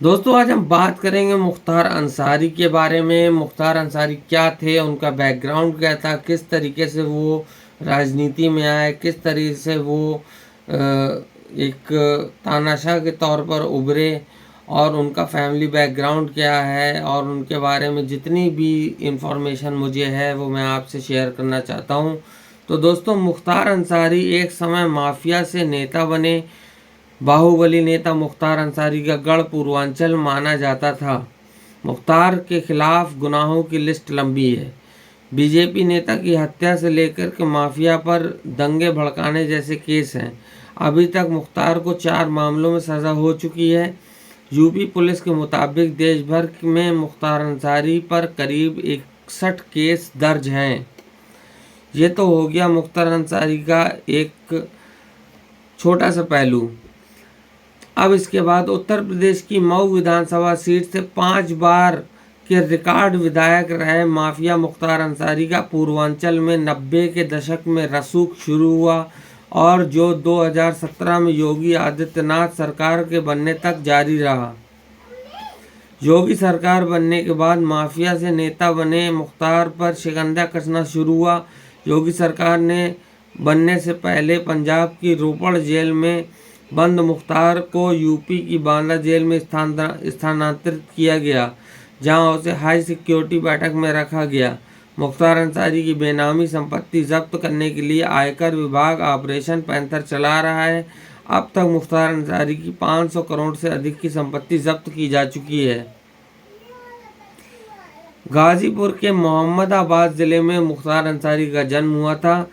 दोस्तों आज हम बात करेंगे मुख्तार अंसारी के बारे में। मुख्तार अंसारी क्या थे, उनका बैकग्राउंड क्या था, किस तरीके से वो राजनीति में आए, किस तरीके से वो एक तानाशाह के तौर पर उभरे और उनका फैमिली बैकग्राउंड क्या है और उनके बारे में जितनी भी इंफॉर्मेशन मुझे है वो मैं आपसे शेयर करना चाहता हूँ। तो दोस्तों मुख्तार अंसारी एक समय माफिया से नेता बने। बाहुबली नेता मुख्तार अंसारी का गढ़ पूर्वांचल माना जाता था। मुख्तार के खिलाफ गुनाहों की लिस्ट लंबी है। बीजेपी नेता की हत्या से लेकर के माफिया पर दंगे भड़काने जैसे केस हैं। अभी तक मुख्तार को 4 मामलों में सज़ा हो चुकी है। यूपी पुलिस के मुताबिक देश भर में मुख्तार अंसारी पर करीब 61 केस दर्ज हैं। ये तो हो गया मुख्तार अंसारी का एक छोटा सा पहलू। अब इसके बाद उत्तर प्रदेश की मऊ विधानसभा सीट से 5 बार के रिकॉर्ड विधायक रहे माफिया मुख्तार अंसारी का पूर्वांचल में 90 के दशक में रसूख शुरू हुआ और जो 2017 में योगी आदित्यनाथ सरकार के बनने तक जारी रहा। योगी सरकार बनने के बाद माफिया से नेता बने मुख्तार पर शिकंजा कसना शुरू हुआ। योगी सरकार ने बनने से पहले पंजाब की रोपड़ जेल में बंद मुख्तार को यूपी की बांदा जेल में स्थानांतरित किया गया, जहां उसे हाई सिक्योरिटी बैठक में रखा गया। मुख्तार अंसारी की बेनामी संपत्ति जब्त करने के लिए आयकर विभाग ऑपरेशन पैंथर चला रहा है। अब तक मुख्तार अंसारी की 500 करोड़ से अधिक की संपत्ति जब्त की जा चुकी है। गाजीपुर के मोहम्मदाबाद जिले में मुख्तार अंसारी का जन्म हुआ था।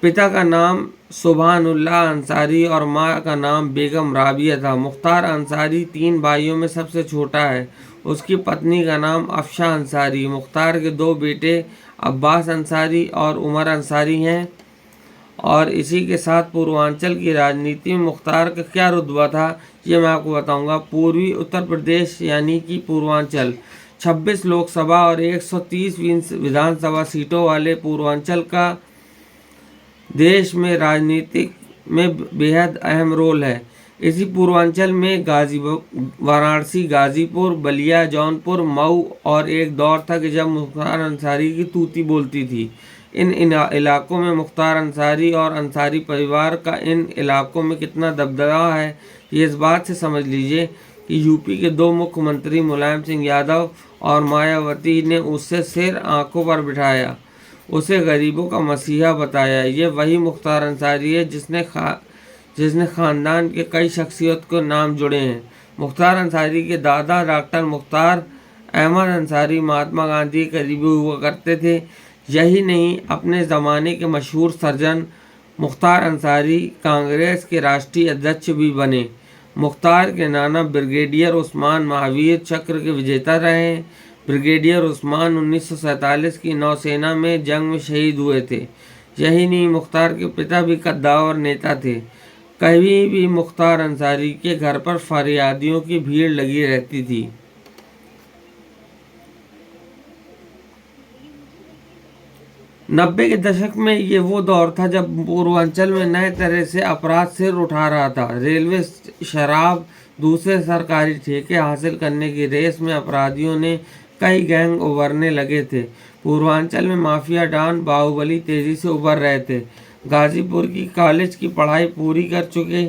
पिता का नाम सुभानुल्लाह अंसारी और माँ का नाम बेगम राबिया था। मुख्तार अंसारी 3 भाइयों में सबसे छोटा है। उसकी पत्नी का नाम अफशा अंसारी। मुख्तार के 2 बेटे अब्बास अंसारी और उमर अंसारी हैं। और इसी के साथ पूर्वांचल की राजनीति में मुख्तार का क्या रुतबा था ये मैं आपको बताऊंगा। पूर्वी उत्तर प्रदेश यानी कि पूर्वांचल 26 लोकसभा और 130 विधानसभा सीटों वाले पूर्वांचल का देश में राजनीतिक में बेहद अहम रोल है। इसी पूर्वांचल में वाराणसी, गाजीपुर, बलिया, जौनपुर, मऊ और एक दौर था कि जब मुख्तार अंसारी की तूती बोलती थी। इन इलाकों में मुख्तार अंसारी और अंसारी परिवार का इन इलाकों में कितना दबदबा है ये इस बात से समझ लीजिए कि यूपी के 2 मुख्यमंत्री मुलायम सिंह यादव और मायावती ने उससे सिर आंखों पर बिठाया, उसे गरीबों का मसीहा बताया। ये वही मुख्तार अंसारी है जिसने ख़ानदान के कई शख्सियत को नाम जुड़े हैं। मुख्तार अंसारी के दादा डॉक्टर मुख्तार अहमद अंसारी महात्मा गांधी के करीबी हुआ करते थे। यही नहीं, अपने ज़माने के मशहूर सर्जन मुख्तार अंसारी कांग्रेस के राष्ट्रीय अध्यक्ष भी बने। मुख्तार के नाना ब्रिगेडियर उस्मान महावीर चक्र के विजेता रहे। ब्रिगेडियर उस्मान 1947 की नौसेना में जंग में शहीद हुए थे। यही नहीं, मुख्तार के पिता भी कद्दावर नेता थे। कभी भी मुख्तार अंसारी के घर पर फरियादियों की भीड़ लगी रहती थी। नब्बे के दशक में ये वो दौर था जब पूर्वांचल में नए तरह से अपराध सिर उठा रहा था। रेलवे, शराब, दूसरे सरकारी ठेके हासिल करने की रेस में अपराधियों ने कई गैंग उभरने लगे थे। पूर्वांचल में माफिया डॉन बाहुबली तेजी से उभर रहे थे। गाजीपुर की कॉलेज की पढ़ाई पूरी कर चुके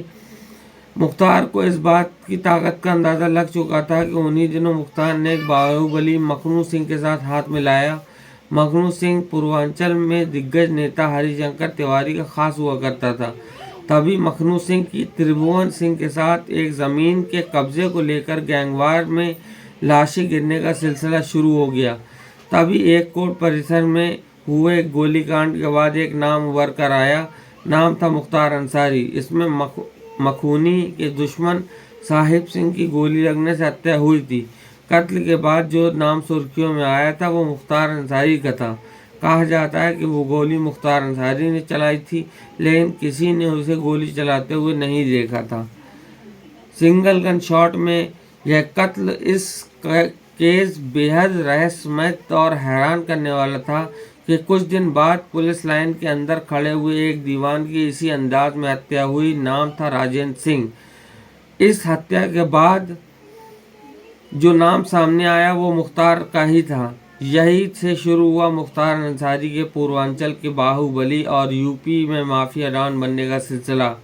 मुख्तार को इस बात की ताकत का अंदाज़ा लग चुका था कि उन्हीं दिनों मुख्तार ने एक बाहुबली मखनू सिंह के साथ हाथ मिलाया। मखनू सिंह पूर्वांचल में दिग्गज नेता हरिशंकर तिवारी का खास हुआ करता था। तभी मखनू सिंह की त्रिभुवन सिंह के साथ एक ज़मीन के कब्जे को लेकर गैंगवार में लाशें गिरने का सिलसिला शुरू हो गया। तभी एक कोर्ट परिसर में हुए गोलीकांड के बाद एक नाम उभर कर आया। नाम था मुख्तार अंसारी। इसमें मखूनी के दुश्मन साहिब सिंह की गोली लगने से हत्या हुई थी। कत्ल के बाद जो नाम सुर्खियों में आया था वो मुख्तार अंसारी का था। कहा जाता है कि वो गोली मुख्तार अंसारी ने चलाई थी, लेकिन किसी ने उसे गोली चलाते हुए नहीं देखा था। सिंगल गन शॉट में यह कत्ल इस केस बेहद रहस्यमय और हैरान करने वाला था कि कुछ दिन बाद पुलिस लाइन के अंदर खड़े हुए एक दीवान की इसी अंदाज में हत्या हुई। नाम था राजेंद्र सिंह। इस हत्या के बाद जो नाम सामने आया वो मुख्तार का ही था। यही से शुरू हुआ मुख्तार अंसारी के पूर्वांचल के बाहुबली और यूपी में माफिया डॉन बनने का सिलसिला।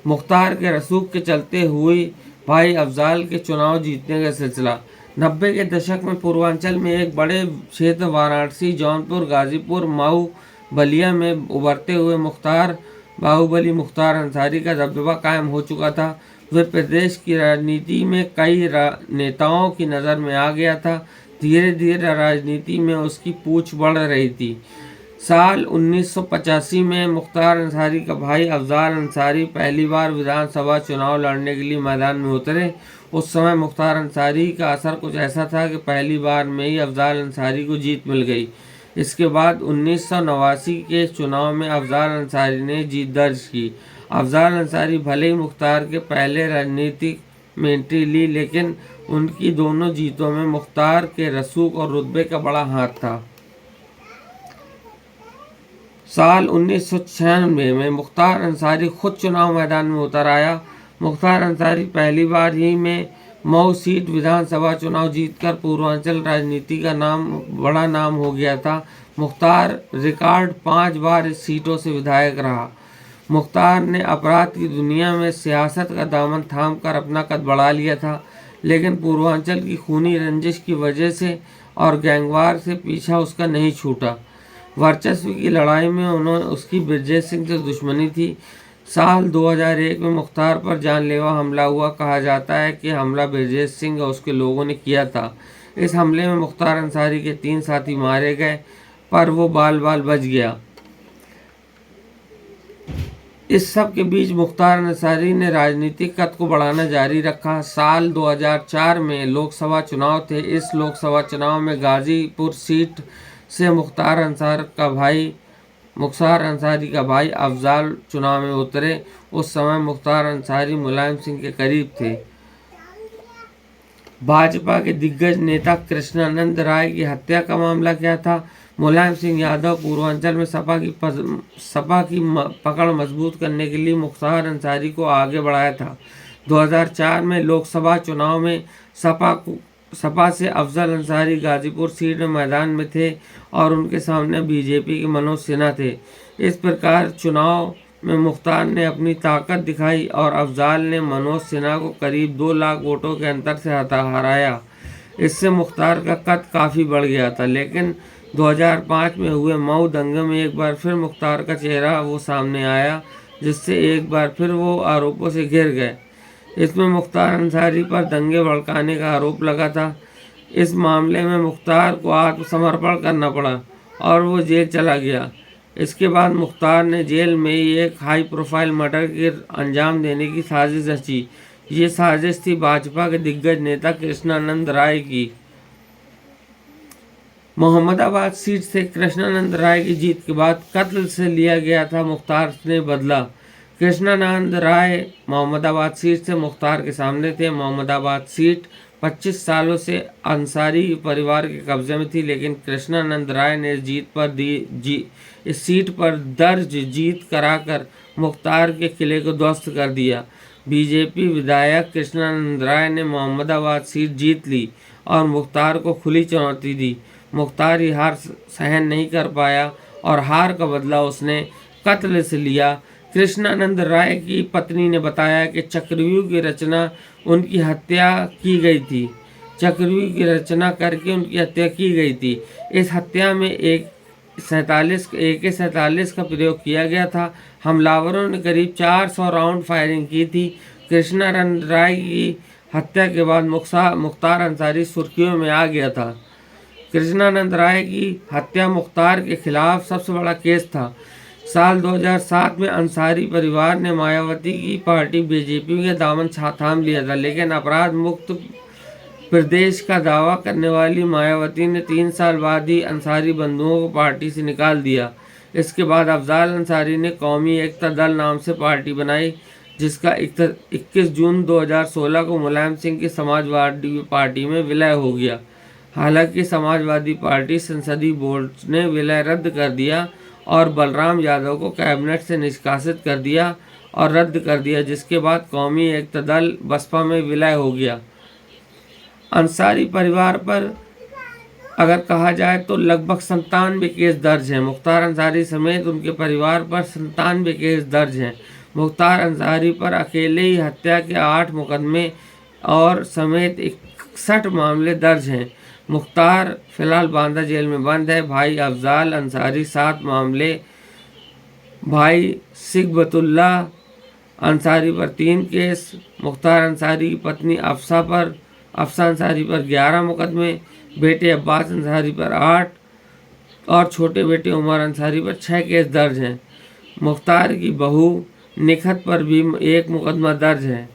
मुख्तार के रसूख के चलते हुई भाई अफजाल के चुनाव जीतने का सिलसिला। 90 के दशक में पूर्वांचल में एक बड़े क्षेत्र वाराणसी, जौनपुर, गाजीपुर, मऊ, बलिया में उभरते हुए बाहुबली मुख्तार अंसारी का दबदबा कायम हो चुका था। वह प्रदेश की राजनीति में कई नेताओं की नज़र में आ गया था। धीरे धीरे राजनीति में उसकी पूछ बढ़ रही थी। साल 1985 में मुख्तार अंसारी का भाई अफजाल अंसारी पहली बार विधानसभा चुनाव लड़ने के लिए मैदान में उतरे। उस समय मुख्तार अंसारी का असर कुछ ऐसा था कि पहली बार में ही अफजाल अंसारी को जीत मिल गई। इसके बाद 1989 के चुनाव में अफजाल अंसारी ने जीत दर्ज की। अफजाल अंसारी भले ही मुख्तार के पहले राजनीतिक में एंट्री ली, लेकिन उनकी दोनों जीतों में मुख्तार के रसूख और रुतबे का बड़ा हाथ था। साल 1996 में मुख्तार अंसारी खुद चुनाव मैदान में उतर आया। मुख्तार अंसारी पहली बार ही में मऊ सीट विधानसभा चुनाव जीतकर पूर्वांचल राजनीति का बड़ा नाम हो गया था। मुख्तार रिकॉर्ड 5 बार इस सीटों से विधायक रहा। मुख्तार ने अपराध की दुनिया में सियासत का दामन थामकर अपना कद बढ़ा लिया था, लेकिन पूर्वांचल की खूनी रंजिश की वजह से और गैंगवार से पीछा उसका नहीं छूटा। वर्चस्व की लड़ाई में उसकी ब्रजेश सिंह से दुश्मनी थी। साल 2001 में मुख्तार पर जानलेवा हमला हुआ। कहा जाता है कि हमला ब्रजेश सिंह और उसके लोगों ने किया था। इस हमले में मुख्तार अंसारी के 3 साथी मारे गए, पर वो बाल बच गया। इस सब के बीच मुख्तार अंसारी ने राजनीतिक कद को बढ़ाना जारी रखा। साल 2004 में लोकसभा चुनाव थे। इस लोकसभा चुनाव में गाजीपुर सीट से मुख्तार अंसारी का भाई अफजाल चुनाव में उतरे। उस समय मुख्तार अंसारी मुलायम सिंह के करीब थे। भाजपा के दिग्गज नेता कृष्णानंद राय की हत्या का मामला क्या था? मुलायम सिंह यादव पूर्वांचल में सपा की पकड़ मजबूत करने के लिए मुख्तार अंसारी को आगे बढ़ाया था। 2004 में लोकसभा चुनाव में सपा से अफजल अंसारी गाजीपुर सीट में मैदान में थे और उनके सामने बीजेपी के मनोज सिन्हा थे। इस प्रकार चुनाव में मुख्तार ने अपनी ताकत दिखाई और अफजाल ने मनोज सिन्हा को करीब 2 लाख वोटों के अंतर से हराया। इससे मुख्तार का कद काफ़ी बढ़ गया था, लेकिन 2005 में हुए मऊ दंगे में एक बार फिर मुख्तार का चेहरा वो सामने आया, जिससे एक बार फिर वो आरोपों से घिर गए। इसमें मुख्तार अंसारी पर दंगे भड़काने का आरोप लगा था। इस मामले में मुख्तार को आत्मसमर्पण करना पड़ा और वो जेल चला गया। इसके बाद मुख्तार ने जेल में ही एक हाई प्रोफाइल मर्डर के अंजाम देने की साजिश रची। ये साजिश थी भाजपा के दिग्गज नेता कृष्णानंद राय की। मोहम्मदाबाद सीट से कृष्णानंद राय की जीत के बाद कत्ल से लिया गया था मुख्तार ने बदला। कृष्णानंद राय मोहम्मदाबाद सीट से मुख्तार के सामने थे। मोहम्मदाबाद सीट 25 सालों से अंसारी परिवार के कब्जे में थी, लेकिन कृष्णानंद राय ने इस सीट पर दर्ज जीत कराकर मुख्तार के किले को ध्वस्त कर दिया। बीजेपी विधायक कृष्णानंद राय ने मोहम्मदाबाद सीट जीत ली और मुख्तार को खुली चुनौती दी। मुख्तार ही हार सहन नहीं कर पाया और हार का बदला उसने कत्ल से लिया। कृष्णानंद राय की पत्नी ने बताया कि चक्रव्यूह की रचना उनकी हत्या की गई थी। चक्रव्यूह की रचना करके उनकी हत्या की गई थी। इस हत्या में AK-47 का प्रयोग किया गया था। हमलावरों ने करीब 400 राउंड फायरिंग की थी। कृष्णानंद राय की हत्या के बाद मुख्तार अंसारी सुर्खियों में आ गया था। कृष्णानंद राय की हत्या मुख्तार के खिलाफ सबसे बड़ा केस था। साल 2007 में अंसारी परिवार ने मायावती की पार्टी बीजेपी के दामन थाम लिया था, लेकिन अपराध मुक्त प्रदेश का दावा करने वाली मायावती ने 3 साल बाद ही अंसारी बंधुओं को पार्टी से निकाल दिया। इसके बाद अफजाल अंसारी ने कौमी एकता दल नाम से पार्टी बनाई, जिसका 21 जून 2016 को मुलायम सिंह की समाजवादी पार्टी में विलय हो गया। हालांकि समाजवादी पार्टी संसदीय बोर्ड ने विलय रद्द कर दिया और बलराम यादव को कैबिनेट से निष्कासित कर दिया और रद्द कर दिया, जिसके बाद कौमी एकता दल बसपा में विलय हो गया। अंसारी परिवार पर अगर कहा जाए तो लगभग 97 केस दर्ज हैं। मुख्तार अंसारी समेत उनके परिवार पर 97 केस दर्ज हैं। मुख्तार अंसारी पर अकेले ही हत्या के 8 मुकदमे और समेत 61 मामले दर्ज हैं। मुख्तार फिलहाल बांदा जेल में बंद है। भाई अफजाल अंसारी 7 मामले, भाई सिगबतुल्ला अंसारी पर 3 केस, मुख्तार अंसारी की पत्नी अफसा अंसारी पर 11 मुकदमे, बेटे अब्बास अंसारी पर 8 और छोटे बेटे उमर अंसारी पर 6 केस दर्ज हैं। मुख्तार की बहू निखत पर भी 1 मुकदमा दर्ज है।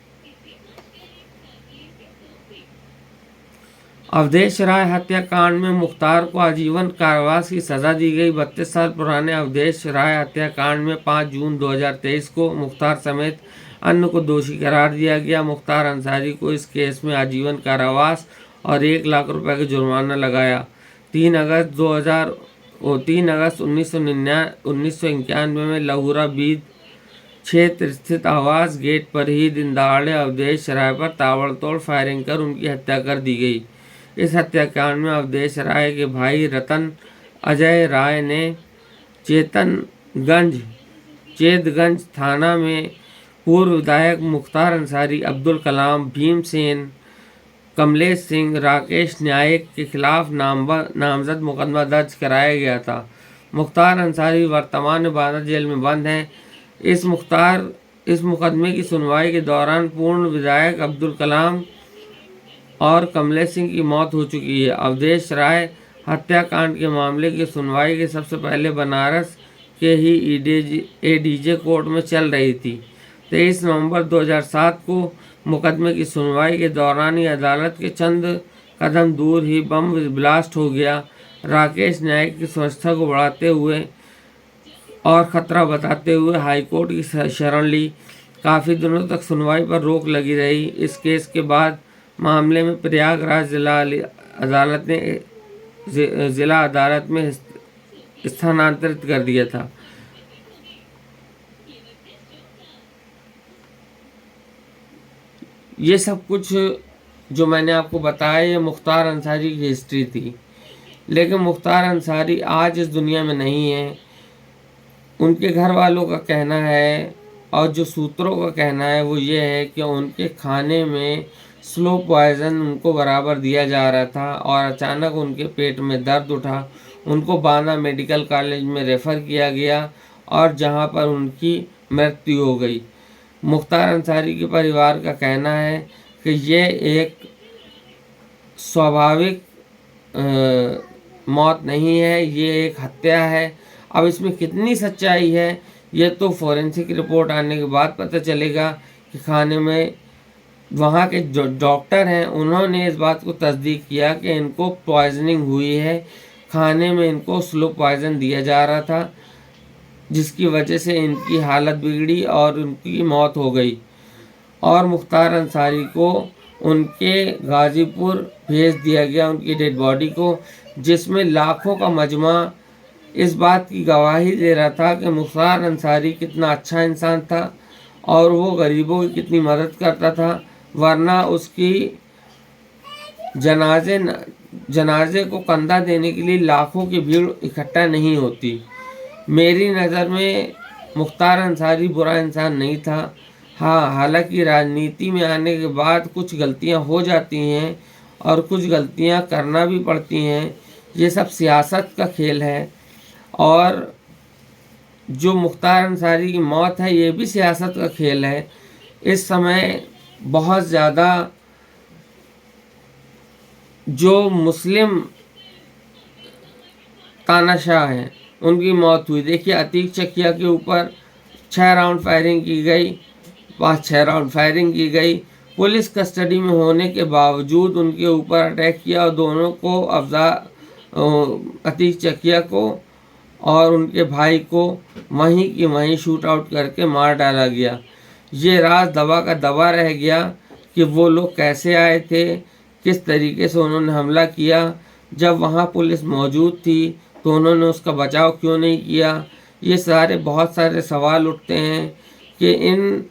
अवधेश राय हत्याकांड में मुख्तार को आजीवन कारावास की सजा दी गई। 32 साल पुराने अवधेश राय हत्याकांड में 5 जून 2023 को मुख्तार समेत अन्य को दोषी करार दिया गया। मुख्तार अंसारी को इस केस में आजीवन कारावास और 1 लाख रुपए का जुर्माना लगाया। 3 अगस्त 1991 में लहूरा बीद क्षेत्र स्थित आवास गेट पर ही दिन दहाड़े अवधेश राय पर ताबड़तोड़ फायरिंग कर उनकी हत्या कर दी गई। इस हत्याकांड में अवधेश राय के भाई रतन अजय राय ने चेतगंज थाना में पूर्व विधायक मुख्तार अंसारी, अब्दुल कलाम, भीमसेन, कमलेश सिंह, राकेश न्यायिक के खिलाफ नामजद मुकदमा दर्ज कराया गया था। मुख्तार अंसारी वर्तमान में बांदा जेल में बंद हैं। इस मुकदमे की सुनवाई के दौरान पूर्व विधायक अब्दुल कलाम और कमलेश सिंह की मौत हो चुकी है। अवधेश राय हत्याकांड के मामले की सुनवाई के सबसे पहले बनारस के ही एडीजे कोर्ट में चल रही थी। 23 नवंबर 2007 को मुकदमे की सुनवाई के दौरान ही अदालत के चंद कदम दूर ही बम ब्लास्ट हो गया। राकेश न्यायिक की सुरक्षा को बढ़ाते हुए और खतरा बताते हुए हाईकोर्ट की शरण ली। काफ़ी दिनों तक सुनवाई पर रोक लगी रही। इस केस के बाद मामले में प्रयागराज जिला अदालत में स्थानांतरित कर दिया था। ये सब कुछ जो मैंने आपको बताया ये मुख्तार अंसारी की हिस्ट्री थी, लेकिन मुख्तार अंसारी आज इस दुनिया में नहीं है। उनके घर वालों का कहना है और जो सूत्रों का कहना है वो ये है कि उनके खाने में स्लो पॉइज़न उनको बराबर दिया जा रहा था और अचानक उनके पेट में दर्द उठा। उनको बांदा मेडिकल कॉलेज में रेफ़र किया गया और जहां पर उनकी मृत्यु हो गई। मुख्तार अंसारी के परिवार का कहना है कि ये एक स्वाभाविक मौत नहीं है, ये एक हत्या है। अब इसमें कितनी सच्चाई है ये तो फॉरेंसिक रिपोर्ट आने के बाद पता चलेगा कि खाने में वहाँ के जो डॉक्टर हैं उन्होंने इस बात को तस्दीक किया कि इनको पॉइजनिंग हुई है। खाने में इनको स्लो पॉइज़न दिया जा रहा था जिसकी वजह से इनकी हालत बिगड़ी और उनकी मौत हो गई। और मुख्तार अंसारी को उनके गाज़ीपुर भेज दिया गया उनकी डेड बॉडी को, जिसमें लाखों का मजमा इस बात की गवाही दे रहा था कि मुख्तार अंसारी कितना अच्छा इंसान था और वो गरीबों की कितनी मदद करता था, वरना उसकी जनाजे को कंधा देने के लिए लाखों की भीड़ इकट्ठा नहीं होती। मेरी नज़र में मुख्तार अंसारी बुरा इंसान नहीं था। हाँ, हालांकि राजनीति में आने के बाद कुछ गलतियां हो जाती हैं और कुछ गलतियां करना भी पड़ती हैं। ये सब सियासत का खेल है और जो मुख्तार अंसारी की मौत है ये भी सियासत का खेल है। इस समय बहुत ज़्यादा जो मुस्लिम तानाशाह हैं उनकी मौत हुई। देखिए, अतीक चकिया के ऊपर 6 राउंड फायरिंग की गई, 5-6 राउंड फायरिंग की गई। पुलिस कस्टडी में होने के बावजूद उनके ऊपर अटैक किया और दोनों को अतीक चकिया को और उनके भाई को वहीं की वहीं शूट आउट करके मार डाला गया। ये राज दबा का दबा रह गया कि वो लोग कैसे आए थे, किस तरीके से उन्होंने हमला किया। जब वहाँ पुलिस मौजूद थी तो उन्होंने उसका बचाव क्यों नहीं किया। ये बहुत सारे सवाल उठते हैं कि इन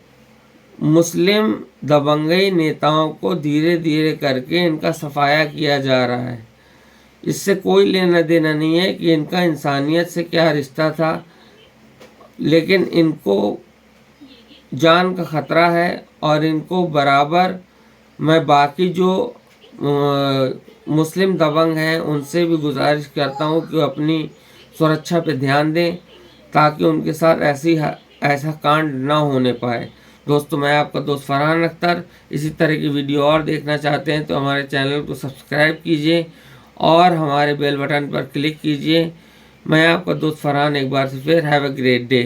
मुस्लिम दबंगई नेताओं को धीरे धीरे करके इनका सफाया किया जा रहा है। इससे कोई लेना देना नहीं है कि इनका इंसानियत से क्या रिश्ता था, लेकिन इनको जान का ख़तरा है और इनको बराबर मैं बाकी जो मुस्लिम दबंग हैं उनसे भी गुजारिश करता हूँ कि अपनी सुरक्षा पे ध्यान दें ताकि उनके साथ ऐसा कांड ना होने पाए। दोस्तों, मैं आपका दोस्त फरहान अख्तर। इसी तरह की वीडियो और देखना चाहते हैं तो हमारे चैनल को सब्सक्राइब कीजिए और हमारे बेल बटन पर क्लिक कीजिए। मैं आपका दोस्त फरहान एक बार से फिर हैव अ ग्रेट डे।